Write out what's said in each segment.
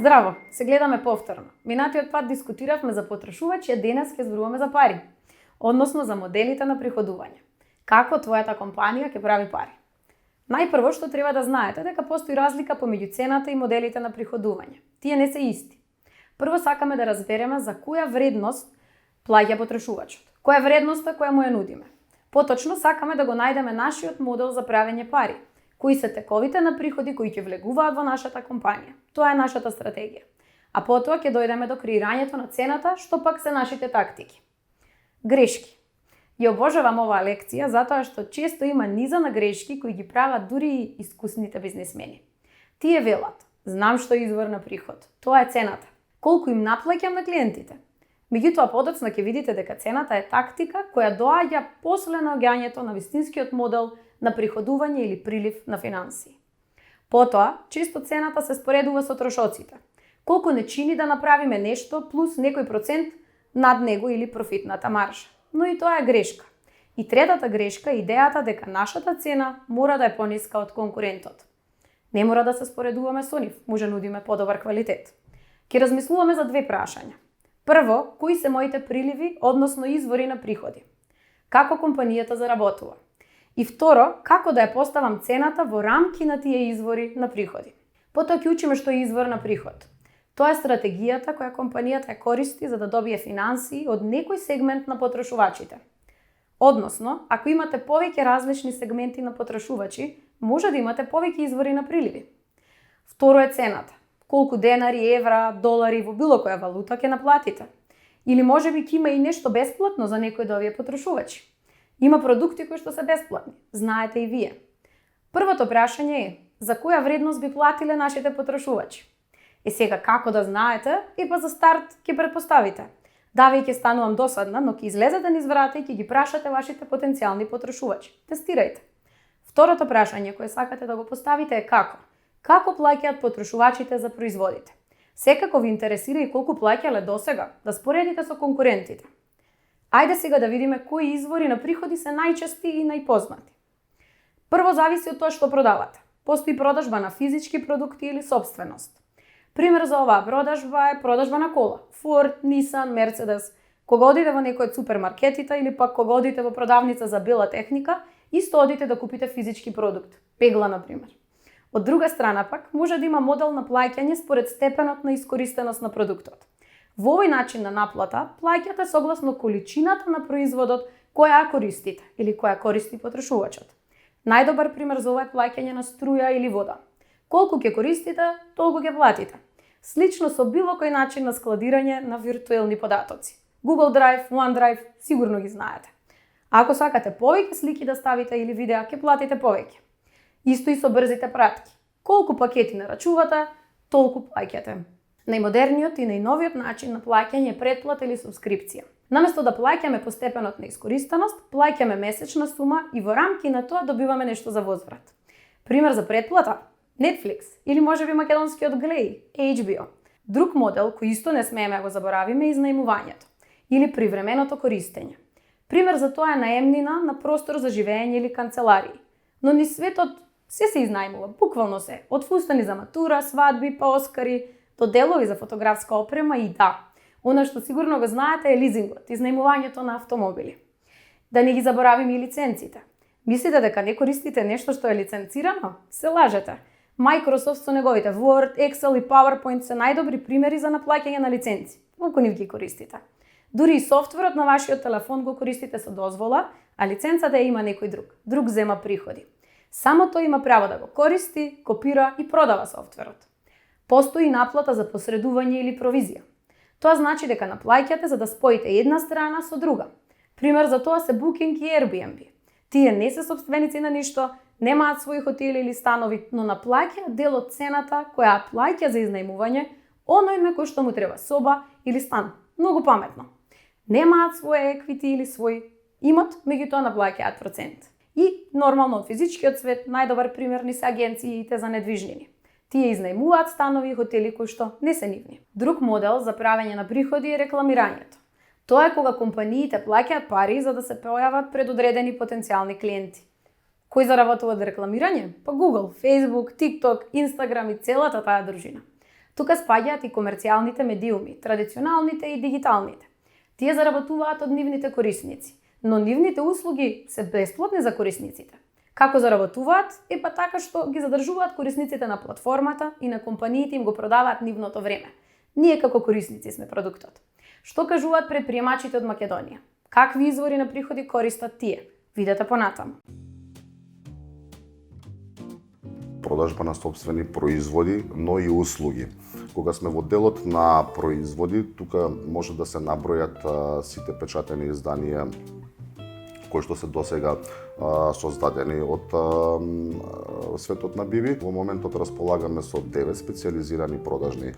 Здраво, се гледаме повторно. Минатиот пат дискутиравме за потрошувачи, а денес ќе зборуваме за пари, односно за моделите на приходување. Како твојата компанија ќе прави пари? Најпрво што треба да знаете дека постои разлика помеѓу цената и моделите на приходување. Тие не се исти. Прво сакаме да разбереме за која вредност плаќа потрошувачот. Која е вредноста која му ја нудиме? Поточно сакаме да го најдеме нашиот модел за правење пари. Кои се тековите на приходи кои ќе влегуваат во нашата компанија. Тоа е нашата стратегија. А потоа ќе дојдеме до креирањето на цената, што пак се нашите тактики. Грешки. Ја обожавам оваа лекција затоа што често има низа на грешки кои ги прават дури и искусните бизнисмени. Тие велат: знам што е извор на приход. Тоа е цената. Колку им наплаќам на клиентите. Меѓутоа подоцна ќе видите дека цената е тактика која доаѓа после наоѓањето на вистинскиот модел на приходување или прилив на финансии. Потоа, често цената се споредува со трошоците. Колку не чини да направиме нешто плюс некој процент над него или профитната маржа. Но и тоа е грешка. И третата грешка е идејата дека нашата цена мора да е пониска од конкурентот. Не мора да се споредуваме со нив, може нудиме подобар квалитет. Ќе размислуваме за две прашања. Прво, кои се моите приливи, односно извори на приходи? Како компанијата заработува? И второ, како да ја поставам цената во рамки на тие извори на приходи. Потоа ќе учиме што е извор на приход. Тоа е стратегијата која компанијата ја користи за да добие финансии од некој сегмент на потрошувачите. Односно, ако имате повеќе различни сегменти на потрошувачи, може да имате повеќе извори на приливи. Второ е цената. Колку денари, евра, долари во било која валута ќе наплатите. Или можеби ќе има и нешто бесплатно за некој од овие потрошувачи. Има продукти кои што се бесплатни, знаете и вие. Првото прашање е: за која вредност би платиле нашите потрошувачи? Сега како да знаете, и па за старт ќе претпоставите. Да, веќе станувам досадна, но ќе излезете низ врата и ќе ги прашате вашите потенцијални потрошувачи. Тестирајте. Второто прашање кое сакате да го поставите е како? Како плаќаат потрошувачите за производите? Секако ви интересира и колку плаќале досега, да споредите со конкурентите. Ајде сега да видиме кои извори на приходи се најчести и најпознати. Прво зависи од тоа што продавате. Постои продажба на физички продукти или собственост. Пример за оваа продажба е продажба на кола. Ford, Nissan, Mercedes. Кога одите во некој од супермаркетите или пак кога одите во продавница за бела техника, исто одите да купите физички продукт. Пегла, например. Од друга страна пак, може да има модел на плаќање според степенот на искористеност на продуктот. Во овој начин на наплата, плаќате согласно количината на производот која користите или која користи потрошувачот. Најдобар пример за ова е плаќање на струја или вода. Колку ќе користите, толку ќе платите. Слично со било кој начин на складирање на виртуелни податоци. Google Drive, OneDrive, сигурно ги знаете. Ако сакате повеќе слики да ставите или видеа, ќе платите повеќе. Исто и со брзите пратки. Колку пакети нарачувате, толку плаќате. Најмодерниот и најновиот начин на плаќање е претплата или субскрипција. Наместо да плаќаме по степенот на искористаност, плаќаме месечна сума и во рамки на тоа добиваме нешто за возврат. Пример за претплата: Netflix или можеби македонскиот Глеј, HBO. Друг модел кој исто не смееме го заборавиме е изнајмувањето или привременото користење. Пример за тоа е наемнина на простор за живење или канцеларии. Но ни светот се изнајмува, буквално се. Од фустани за матура, свадби, па оскари, до делови за фотографска опрема и да. Она што сигурно го знаете е лизингот, изнајмувањето на автомобили. Да не ги заборавиме и лиценците. Мислите дека не користите нешто што е лиценцирано? Се лажете. Microsoft со неговите Word, Excel и PowerPoint се најдобри примери за наплаќање на лиценци. Колку нив ги користите? Дури и софтверот на вашиот телефон го користите со дозвола, а лиценцата ја има некој друг. Друг зема приходи. Само тој има право да го користи, копира и продава софтверот. Постои наплата за посредување или провизија. Тоа значи дека наплаќате за да споите една страна со друга. Пример за тоа се Booking и Airbnb. Тие не се собственици на ништо, немаат своји хотели или станови, но наплаќаат дел од цената која плаќа за изнајмување оној на кој што му треба соба или стан. Многу паметно. Немаат свој еквити или свој имот, меѓутоа наплаќаат процент. И нормално од физичкиот свет најдобар пример ни се агенциите за недвижнини. Тие изнајмуваат станови и хотели кои што не се нивни. Друг модел за правење на приходи е рекламирањето. Тоа е кога компаниите плаќаат пари за да се појават пред одредени потенцијални клиенти. Кој заработува од рекламирање? Па Google, Facebook, TikTok, Instagram и целата таа дружина. Тука спаѓаат и комерцијалните медиуми, традиционалните и дигиталните. Тие заработуваат од нивните корисници, но нивните услуги се бесплатни за корисниците. Како заработуваат? Така што ги задржуваат корисниците на платформата и на компаниите им го продаваат нивното време. Ние како корисници сме продуктот. Што кажуваат предприемачите од Македонија? Какви извори на приходи користат тие? Видете понатаму. Продажба на собствени производи, но и услуги. Кога сме во делот на производи, тука може да се набројат сите печатени изданија кои што се досега создадени од светот на Биби. Во моментот располагаме со 9 специјализирани продажни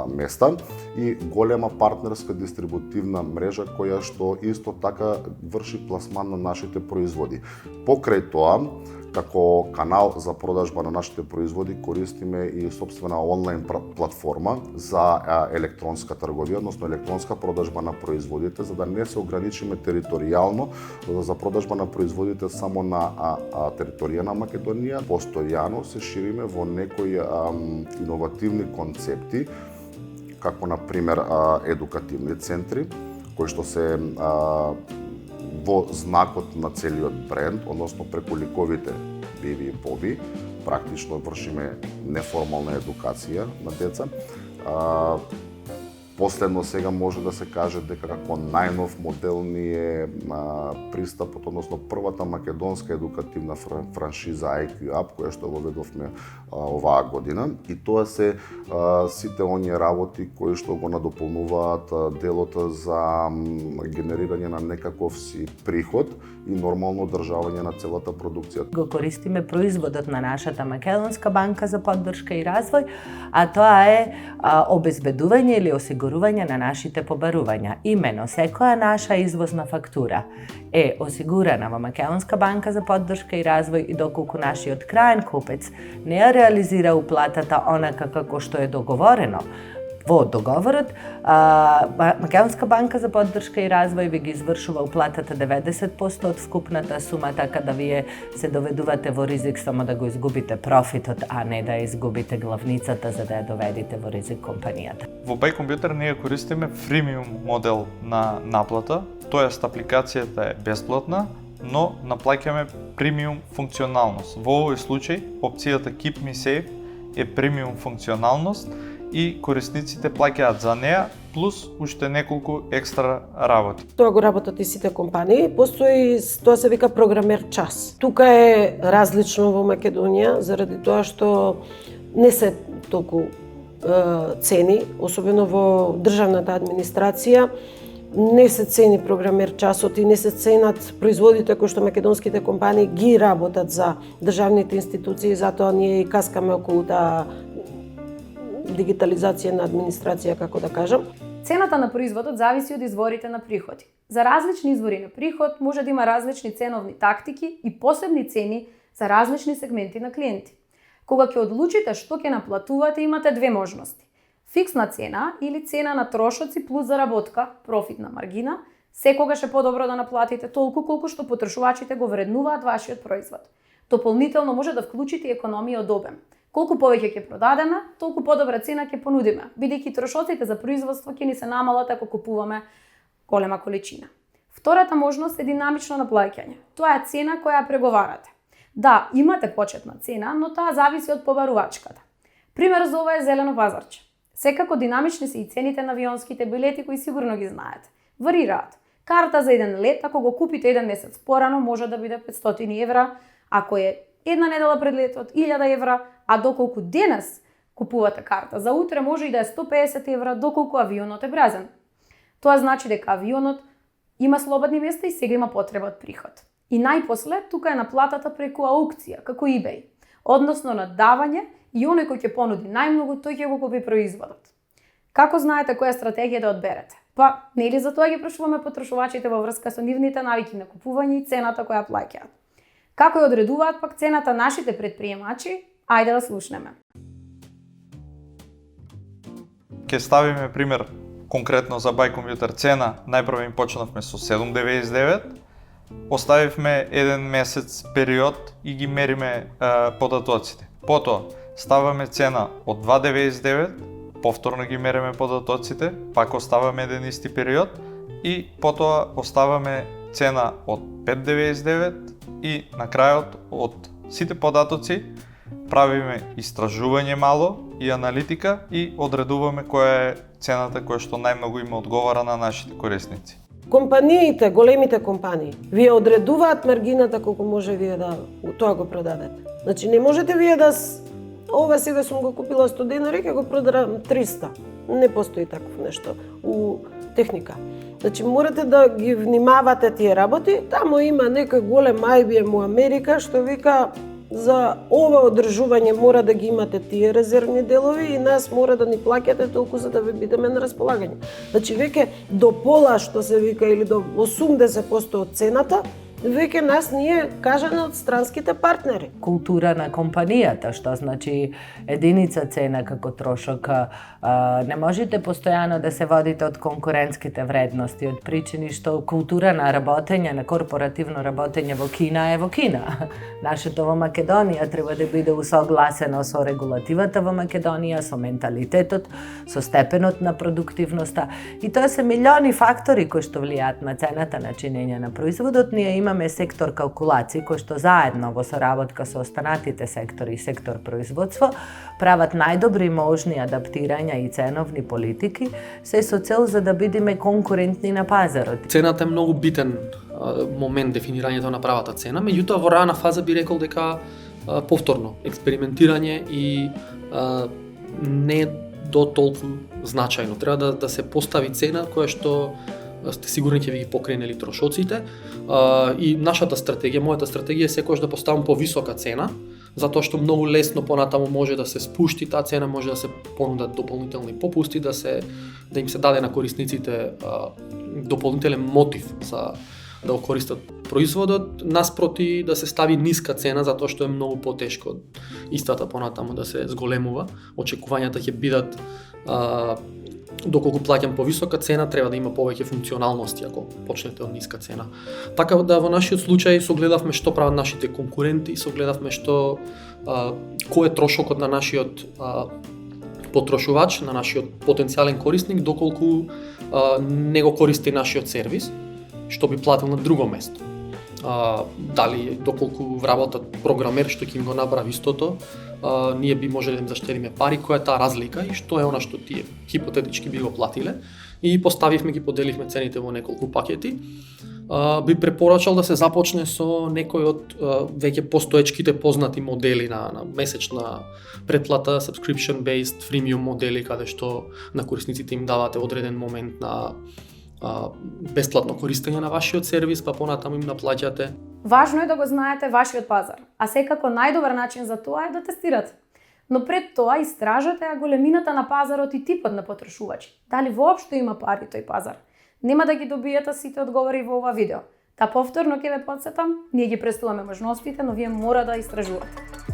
места и голема партнерска дистрибутивна мрежа која што исто така врши пласман на нашите производи. Покрај тоа, како канал за продажба на нашите производи користиме и собствена онлайн платформа за електронска трговија, односно електронска продажба на производите, за да не се ограничиме територијално за продажба на производите само на територија на Македонија. Постојано се шириме во некои иновативни концепти, како на пример едукативни центри, кои што се во знакот на целиот бренд, односно преку ликовите Биби и Боби, практично вршиме неформална едукација на деца. Последно сега може да се каже дека како најнов модел ни е пристапот, односно првата македонска едукативна франшиза IQ Up, која што воведовме оваа година. И тоа се сите оние работи кои што го надополнуваат делот за генерирање на некаков си приход и нормално одржавање на целата продукција. Го користиме производот на нашата Македонска банка за поддршка и развој, а тоа е обезбедување или осигурување на нашите побарувања. Имено, секоја наша извозна фактура е осигурана во Македонска банка за поддршка и развој и доколку нашиот крајен купец не ја реализира уплатата онака како што е договорено во договорот, Македонска банка за поддршка и развој ви ги извршува уплатата 90% од вкупната сума, така да вие се доведувате во ризик само да го изгубите профитот, а не да изгубите главницата за да ја доведите во ризик компанијата. Во Buy Computer ние користиме фримиум модел на наплата, тоест апликацијата е бесплатна, но наплаќаме премиум функционалност. Во овој случај опцијата Keep Me Safe е премиум функционалност и корисниците плаќаат за неа, плюс уште неколку екстра работи. Тоа го работат и сите компании. Постои, тоа се вика програмер час. Тука е различно во Македонија, заради тоа што не се толку цени, особено во државната администрација, не се цени програмер часот и не се ценат производите кои што македонските компании ги работат за државните институции, затоа ние и каскаме околу таа дигитализација на администрација, како да кажам. Цената на производот зависи од изворите на приходи. За различни извори на приход може да има различни ценовни тактики и посебни цени за различни сегменти на клиенти. Кога ќе одлучите што ќе наплатувате, имате две можности. Фиксна цена или цена на трошоци плюс заработка, профитна маргина, секогаш е подобро да наплатите толку колку што потрошувачите го вреднуваат вашиот производ. Дополнително може да вклучите економија од обем. Колку повеќе ќе продадеме, толку подобра цена ќе понудиме, бидејќи трошоците за производство ќе ни се намалат ако купуваме голема количина. Втората можност е динамично наплаќање. Тоа е цена која ја преговарате. Да, имате почетна цена, но таа зависи од побарувачката. Пример за ова е зелено пазарче. Секако динамични се и цените на авионските билети кои сигурно ги знаете. Варираат. Карта за еден лет, ако го купите еден месец порано, може да биде 500 евра, ако е една недела пред летот 1000 евра, а доколку денес купувате карта за утре може и да е 150 евра доколку авионот е празен. Тоа значи дека авионот има слободни места и сега има потреба од приход. И најпосле тука е наплатата преку аукција, како eBay, односно надавање и оној кој ќе понуди најмногу, тој ќе го купи производот. Како знаете која стратегија да одберете? Па, нели за тоа ги прашуваме потрошувачите во врска со нивните навики на купување и цената која плаќаат. Како ја одредуваат пак цената нашите предприемачи? Ајде да слушнеме. Ке ставиме пример конкретно за Buy Computer цена. Најпрво им почнавме со 7,99, оставивме еден месец период и ги мериме податоците. Потоа ставаме цена од 2,99 повторно ги мереме податоците, пак оставаме еден исти период и потоа оставаме цена од 5,99 и на крајот од сите податоци правиме истражување мало и аналитика и одредуваме која е цената која што најмногу им одговара на нашите корисници. Компаниите, големите компании, вие одредуваат маргината колку може вие да тоа го продадете. Значи не можете вие да ова сега сум го купила 100 денари, ќе го продадам 300. Не постои такво нешто у техника. Значи морате да ги внимавате тие работи. Таму има некој голем IBM у Америка што вика за ова одржување мора да ги имате тие резервни делови и нас мора да ни плаќате толку за да ви бидеме на располагање. Значи веќе до пола што се вика или до 80% од цената веќе нас ние кажано од странските партнери. Култура на компанијата, што значи единица цена како трошок. Не можете постојано да се водите од конкурентските вредности, од причини што култура на работење, на корпоративно работење во Кина е во Кина. Нашето во Македонија треба да биде усогласено со регулативата во Македонија, со менталитетот, со степенот на продуктивноста. И тоа се милиони фактори кои што влијаат на цената на чинење на производот. Ние имаме сектор калкулации кој што заедно во соработка со останатите сектори и сектор производство прават најдобри можни адаптирања и ценовни политики, се со цел за да бидеме конкурентни на пазарот. Цената е многу битен момент дефинирањето на правата цена, меѓутоа во рана фаза би рекол дека повторно експериментирање и не до толку значајно. Треба да се постави цена која што сте сигурни ќе ви ги покренели трошоците. И нашата стратегија, мојата стратегија е секогаш да поставам повисока цена, затоа што многу лесно понатаму може да се спушти таа цена, може да се понудат дополнителни попусти, да им се даде на корисниците дополнителен мотив за да го користат производот, наспроти да се стави ниска цена затоа што е многу потешко истата понатаму да се зголемува. Очекувањата ќе бидат доколку плаќам повисока цена, треба да има повеќе функционалности ако почнете од ниска цена. Така да во нашиот случај согледавме што прават нашите конкуренти, согледавме што кој е трошокот на нашиот потрошувач, на нашиот потенцијален корисник, доколку не го користи нашиот сервис, што би платил на друго место. Дали доколку вработат програмер што ќе им го направи истото, ние би можеле да им заштедиме пари, која е таа разлика и што е она што тие хипотетички би го платиле. И поставивме ги поделивме цените во неколку пакети. Би препорачал да се започне со некој од веќе постоечките познати модели на месечна претплата, subscription based, freemium модели каде што на корисниците им давате одреден момент на бесплатно користење на вашиот сервис, па понатаму им наплаќате. Важно е да го знаете вашиот пазар, а секако најдобар начин за тоа е да тестирате. Но пред тоа истражете големината на пазарот и типот на потрошувачи. Дали воопшто има пари тој пазар? Нема да ги добиете сите одговори во ова видео. Та повторно ќе ве потсетам, ние ги представуваме можностите, но вие мора да истражувате.